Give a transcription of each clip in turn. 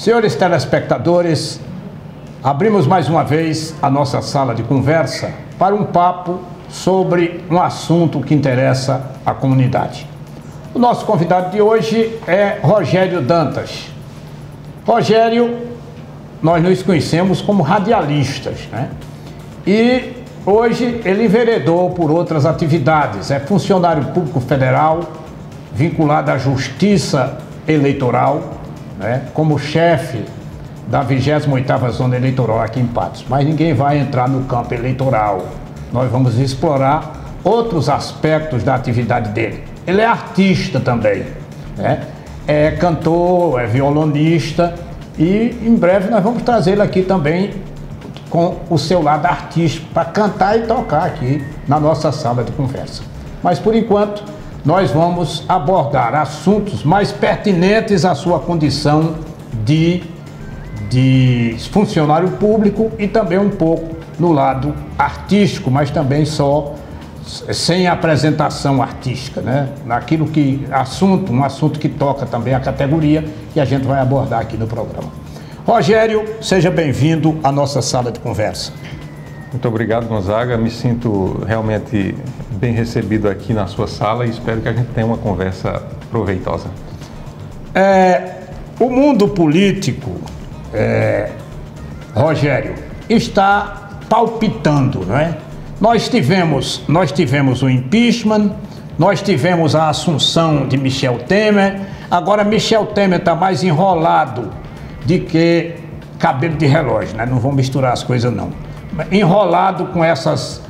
Senhores telespectadores, abrimos mais uma vez a nossa sala de conversa para um papo sobre um assunto que interessa à comunidade. O nosso convidado de hoje é Rogério Dantas. Rogério, nós nos conhecemos como radialistas, né? E hoje ele enveredou por outras atividades. É funcionário público federal, vinculado à Justiça Eleitoral, né? Como chefe da 28ª Zona Eleitoral aqui em Patos. Mas ninguém vai entrar no campo eleitoral. Nós vamos explorar outros aspectos da atividade dele. Ele é artista também, né? É cantor, é violonista e em breve nós vamos trazê-lo aqui também com o seu lado artístico para cantar e tocar aqui na nossa sala de conversa. Mas por enquanto nós vamos abordar assuntos mais pertinentes à sua condição de funcionário público e também um pouco no lado artístico, mas também sem apresentação artística, né? Naquilo que um assunto que toca também a categoria que a gente vai abordar aqui no programa. Rogério, seja bem-vindo à nossa sala de conversa. Muito obrigado, Gonzaga. Me sinto realmente bem recebido aqui na sua sala e espero que a gente tenha uma conversa proveitosa. O mundo político, Rogério, está palpitando, não é? Nós tivemos o impeachment, nós tivemos a assunção de Michel Temer, agora Michel Temer está mais enrolado de que cabelo de relógio, né? Não vamos misturar as coisas não. Enrolado com essas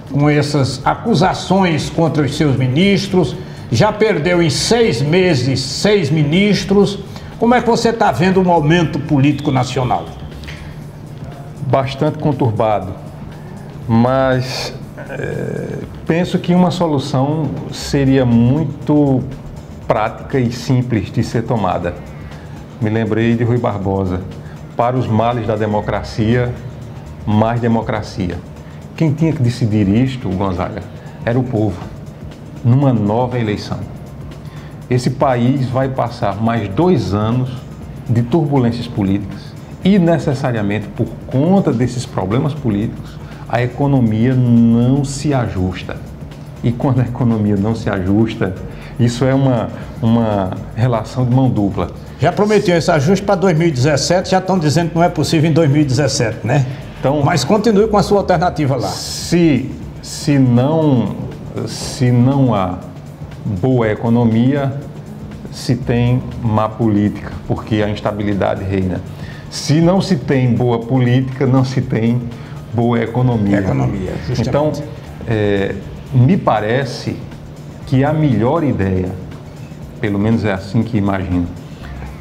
acusações contra os seus ministros, já perdeu em 6 meses 6 ministros. Como é que você está vendo o momento político nacional? Bastante conturbado, mas penso que uma solução seria muito prática e simples de ser tomada. Me lembrei de Rui Barbosa: para os males da democracia, mais democracia. Quem tinha que decidir isto, Gonzaga, era o povo, numa nova eleição. Esse país vai passar mais 2 anos de turbulências políticas e, necessariamente, por conta desses problemas políticos, a economia não se ajusta. E quando a economia não se ajusta, isso é uma relação de mão dupla. Já prometeu esse ajuste para 2017, já estão dizendo que não é possível em 2017, né? Então, mas continue com a sua alternativa lá. Se não há boa economia, se tem má política, porque a instabilidade reina. Se não se tem boa política, não se tem boa economia. Então, me parece que a melhor ideia, pelo menos é assim que imagino,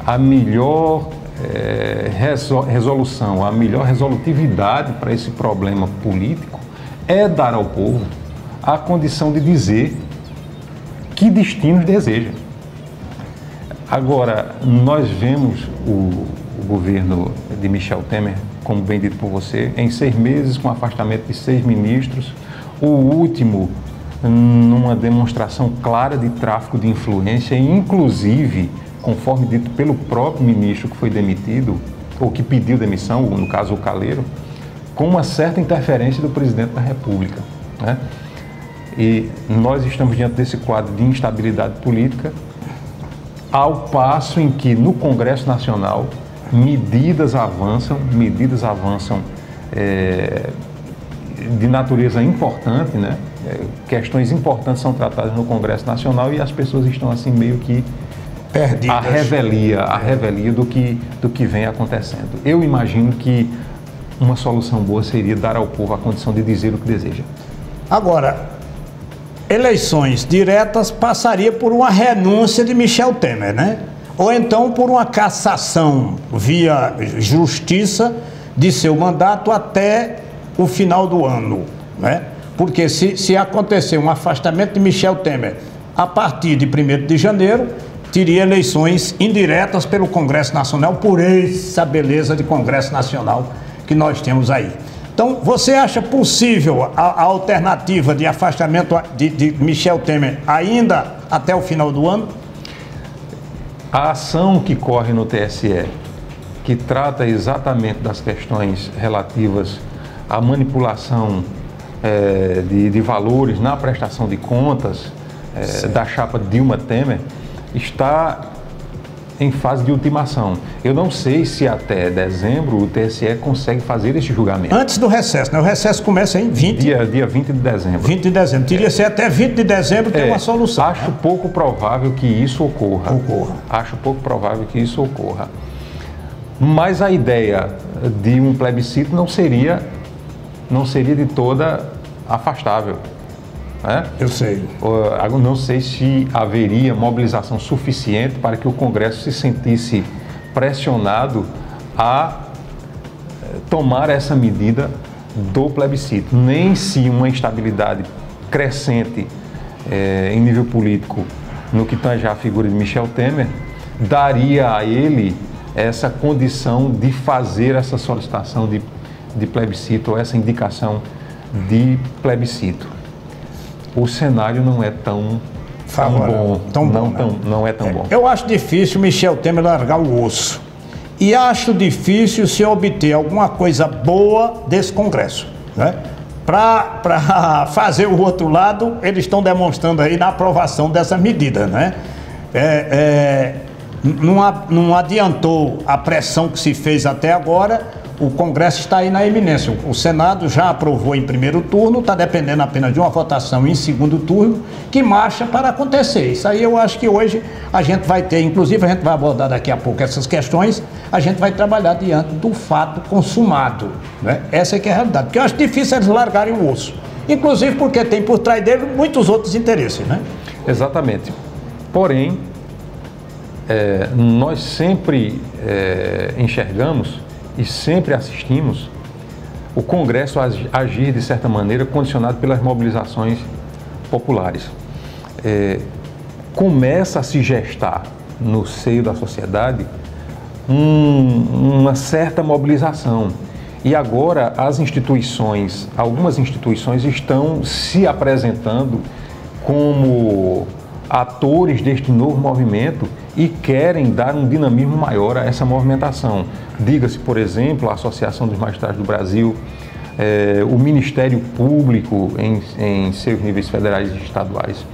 a melhor resolução, a melhor resolutividade para esse problema político é dar ao povo a condição de dizer que destinos deseja. Agora, nós vemos o governo de Michel Temer, como bem dito por você, em 6 meses com afastamento de 6 ministros, o último numa demonstração clara de tráfico de influência, inclusive, conforme dito pelo próprio ministro que foi demitido, ou que pediu demissão, no caso o Calheiro, com uma certa interferência do presidente da República, né? E nós estamos diante desse quadro de instabilidade política, ao passo em que no Congresso Nacional medidas avançam de natureza importante, né? Questões importantes são tratadas no Congresso Nacional e as pessoas estão assim meio que perdidas. A revelia do que vem acontecendo. Eu imagino que uma solução boa seria dar ao povo a condição de dizer o que deseja. Agora, eleições diretas passaria por uma renúncia de Michel Temer, né? Ou então por uma cassação via justiça de seu mandato até o final do ano, né? Porque se acontecer um afastamento de Michel Temer a partir de 1º de janeiro, teria eleições indiretas pelo Congresso Nacional, por essa beleza de Congresso Nacional que nós temos aí. Então, você acha possível a alternativa de afastamento de Michel Temer ainda até o final do ano? A ação que corre no TSE, que trata exatamente das questões relativas à manipulação de valores na prestação de contas da chapa Dilma Temer, está em fase de ultimação. Eu não sei se até dezembro o TSE consegue fazer esse julgamento. Antes do recesso, né? O recesso começa em 20... Dia 20 de dezembro. 20 de dezembro. Teria que ser até 20 de dezembro ter uma solução. Acho pouco provável que isso ocorra. Acho pouco provável que isso ocorra. Mas a ideia de um plebiscito não seria de toda afastável. Né? Eu sei. Não sei se haveria mobilização suficiente para que o Congresso se sentisse pressionado a tomar essa medida do plebiscito. Nem se uma instabilidade crescente em nível político no que tange à figura de Michel Temer daria a ele essa condição de fazer essa solicitação de plebiscito, ou essa indicação de plebiscito. O cenário não é tão bom. Não é tão bom. Eu acho difícil Michel Temer largar o osso. E acho difícil se obter alguma coisa boa desse Congresso. Né? Para fazer o outro lado, eles estão demonstrando aí na aprovação dessa medida. Né? Não adiantou a pressão que se fez até agora. O Congresso está aí na iminência. O Senado já aprovou em primeiro turno, está dependendo apenas de uma votação em segundo turno, que marcha para acontecer. Isso aí eu acho que hoje a gente vai ter, inclusive a gente vai abordar daqui a pouco essas questões, a gente vai trabalhar diante do fato consumado. Né? Essa é que é a realidade. Porque eu acho difícil eles largarem o osso. Inclusive porque tem por trás dele muitos outros interesses. Né? Exatamente. Porém, nós sempre enxergamos e sempre assistimos o Congresso agir de certa maneira condicionado pelas mobilizações populares. Começa a se gestar no seio da sociedade uma certa mobilização. E agora algumas instituições estão se apresentando como atores deste novo movimento e querem dar um dinamismo maior a essa movimentação. Diga-se, por exemplo, a Associação dos Magistrados do Brasil, o Ministério Público em seus níveis federais e estaduais.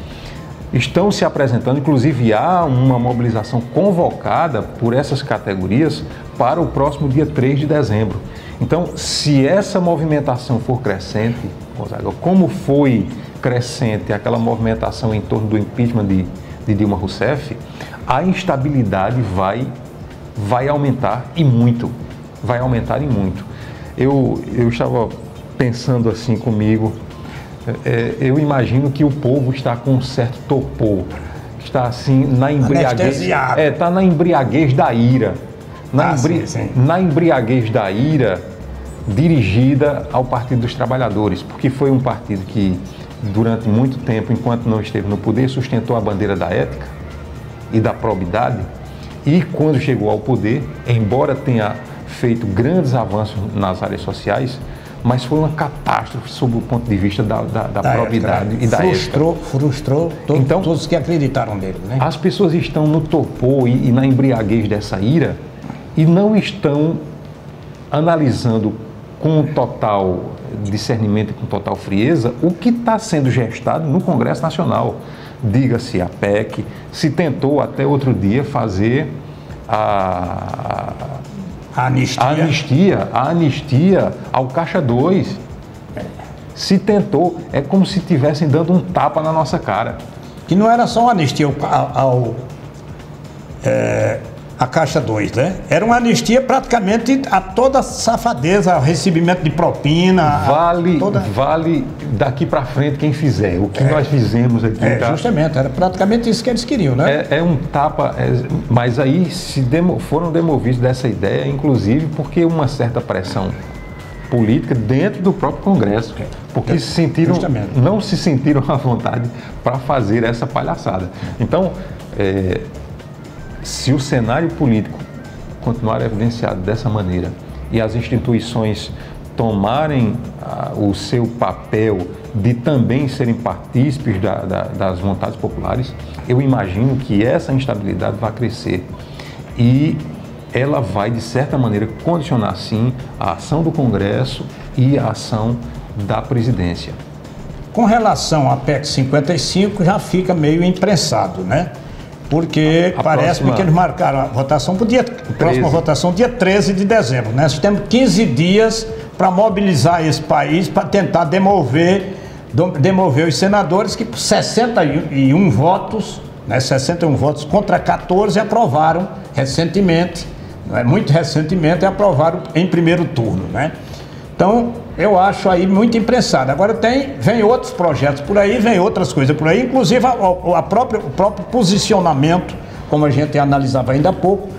Estão se apresentando, inclusive há uma mobilização convocada por essas categorias para o próximo dia 3 de dezembro. Então, se essa movimentação for crescente, Gonzaga, como foi crescente aquela movimentação em torno do impeachment de Dilma Rousseff, a instabilidade vai aumentar e muito. Vai aumentar e muito. Eu estava pensando assim comigo, eu imagino que o povo está com um certo torpor, está assim na embriaguez, está na embriaguez da ira, na embriaguez da ira dirigida ao Partido dos Trabalhadores, porque foi um partido que durante muito tempo, enquanto não esteve no poder, sustentou a bandeira da ética e da probidade, e quando chegou ao poder, embora tenha feito grandes avanços nas áreas sociais, mas foi uma catástrofe sob o ponto de vista da probidade e da ética. Frustrou todos que acreditaram nele. Né? As pessoas estão no torpor e na embriaguez dessa ira e não estão analisando com total discernimento e com total frieza o que está sendo gestado no Congresso Nacional. Diga-se a PEC, se tentou até outro dia fazer a anistia ao Caixa 2. Se tentou, é como se estivessem dando um tapa na nossa cara. Que não era só uma anistia a Caixa 2, né? Era uma anistia praticamente a toda a safadeza, o recebimento de propina. Vale daqui para frente quem fizer. O que nós fizemos aqui. Justamente, era praticamente isso que eles queriam, né? É um tapa, mas aí foram demovidos dessa ideia, inclusive porque uma certa pressão política dentro do próprio Congresso, porque não se sentiram à vontade para fazer essa palhaçada. Então, se o cenário político continuar evidenciado dessa maneira e as instituições tomarem o seu papel de também serem partícipes das vontades populares, eu imagino que essa instabilidade vai crescer. E ela vai, de certa maneira, condicionar, sim, a ação do Congresso e a ação da presidência. Com relação à PEC 55, já fica meio imprensado, né? Porque parece-me que eles marcaram a votação para a próxima votação, dia 13 de dezembro, né? Nós temos 15 dias para mobilizar esse país, para tentar demover os senadores que por 61 votos, né, 61 votos contra 14 aprovaram recentemente, muito recentemente, aprovaram em primeiro turno, né? Então, eu acho aí muito imprensado. Agora vem outros projetos por aí, vem outras coisas por aí, inclusive o próprio posicionamento, como a gente analisava ainda há pouco,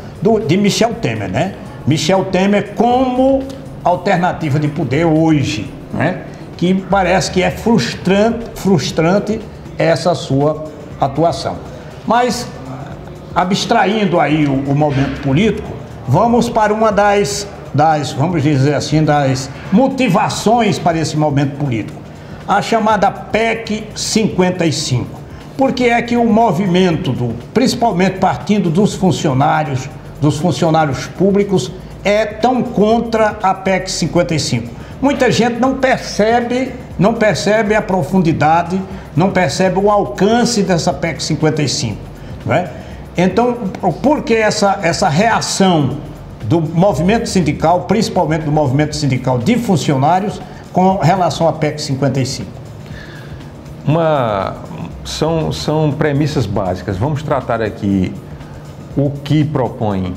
de Michel Temer, né? Michel Temer como alternativa de poder hoje, né? Que parece que é frustrante essa sua atuação. Mas, abstraindo aí o momento político, vamos para uma vamos dizer assim, das motivações para esse momento político. A chamada PEC 55. Por que é que o movimento, principalmente partindo dos funcionários públicos, é tão contra a PEC 55? Muita gente não percebe a profundidade, não percebe o alcance dessa PEC 55, não é? Então, por que essa reação do movimento sindical, principalmente do movimento sindical de funcionários, com relação à PEC 55? São premissas básicas. Vamos tratar aqui o que propõe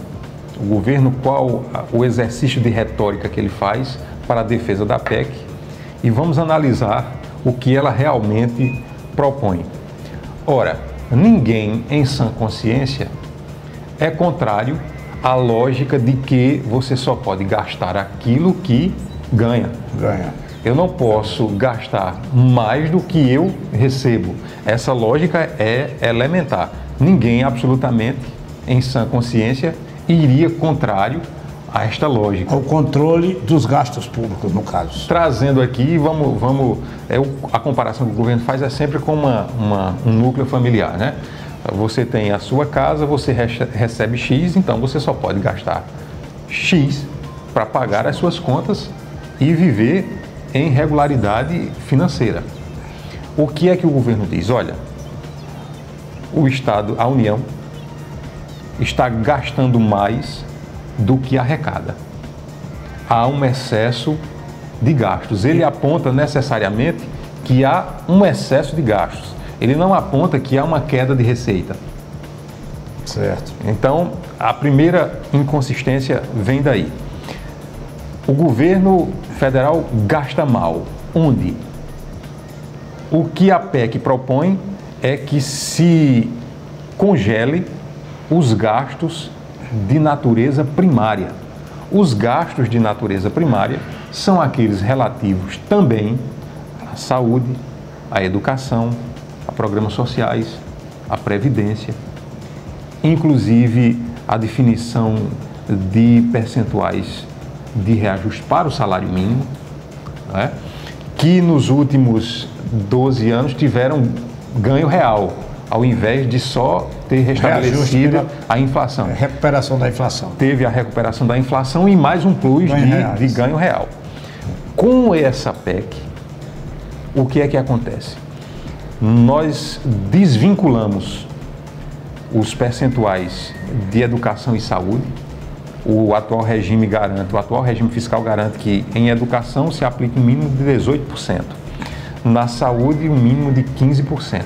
o governo, qual o exercício de retórica que ele faz para a defesa da PEC, e vamos analisar o que ela realmente propõe. Ora, ninguém em sã consciência é contrário à lógica de que você só pode gastar aquilo que ganha. Eu não posso gastar mais do que eu recebo. Essa lógica é elementar. Ninguém absolutamente em sã consciência iria contrário a esta lógica. O controle dos gastos públicos, no caso. Trazendo aqui, a comparação que o governo faz é sempre com um núcleo familiar, né? Você tem a sua casa, você recebe X, então você só pode gastar X para pagar as suas contas e viver em regularidade financeira. O que é que o governo diz? Olha, o Estado, a União, está gastando mais do que arrecada. Há um excesso de gastos. Ele aponta necessariamente que há um excesso de gastos. Ele não aponta que há uma queda de receita. Certo. Então, a primeira inconsistência vem daí. O governo federal gasta mal. Onde? O que a PEC propõe é que se congele os gastos de natureza primária. Os gastos de natureza primária são aqueles relativos também à saúde, à educação, a programas sociais, à previdência, inclusive a definição de percentuais de reajuste para o salário mínimo, né, que nos últimos 12 anos tiveram ganho real, ao invés de só ter restabelecido a inflação. Recuperação da inflação. Teve a recuperação da inflação e mais um plus de ganho real. Com essa PEC, o que é que acontece? Nós desvinculamos os percentuais de educação e saúde. O atual regime fiscal garante que em educação se aplique um mínimo de 18%. Na saúde, um mínimo de 15%.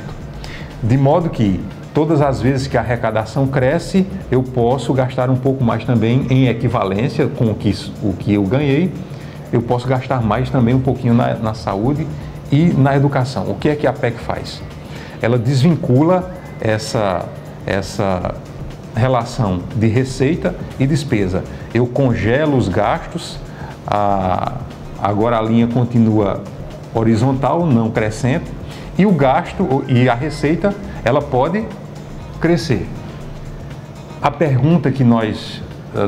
De modo que, todas as vezes que a arrecadação cresce, eu posso gastar um pouco mais também em equivalência com o que eu ganhei, eu posso gastar mais também um pouquinho na saúde e na educação. O que é que a PEC faz? Ela desvincula essa relação de receita e despesa. Eu congelo os gastos, agora a linha continua horizontal, não crescente, e o gasto e a receita, ela pode crescer. A pergunta que nós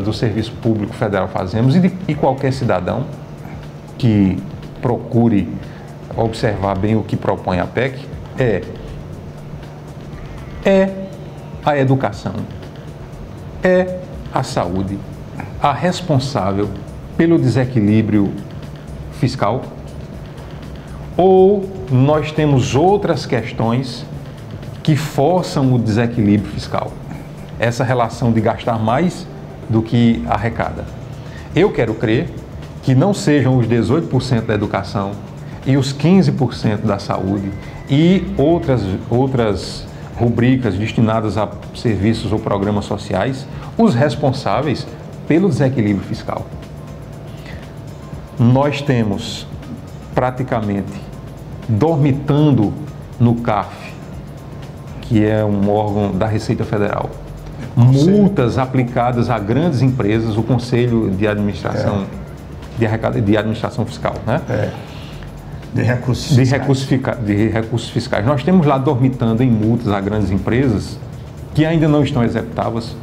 do Serviço Público Federal fazemos, e qualquer cidadão que procure observar bem o que propõe a PEC, é a educação, é a saúde, a responsável pelo desequilíbrio fiscal? Ou nós temos outras questões que forçam o desequilíbrio fiscal? Essa relação de gastar mais do que arrecada. Eu quero crer que não sejam os 18% da educação e os 15% da saúde e outras rubricas destinadas a serviços ou programas sociais os responsáveis pelo desequilíbrio fiscal. Nós temos praticamente dormitando no CARF, que é um órgão da Receita Federal, multas aplicadas a grandes empresas, o Conselho de Administração de Administração Fiscal, né? De recursos fiscais. Nós temos lá dormitando em multas a grandes empresas que ainda não estão executadas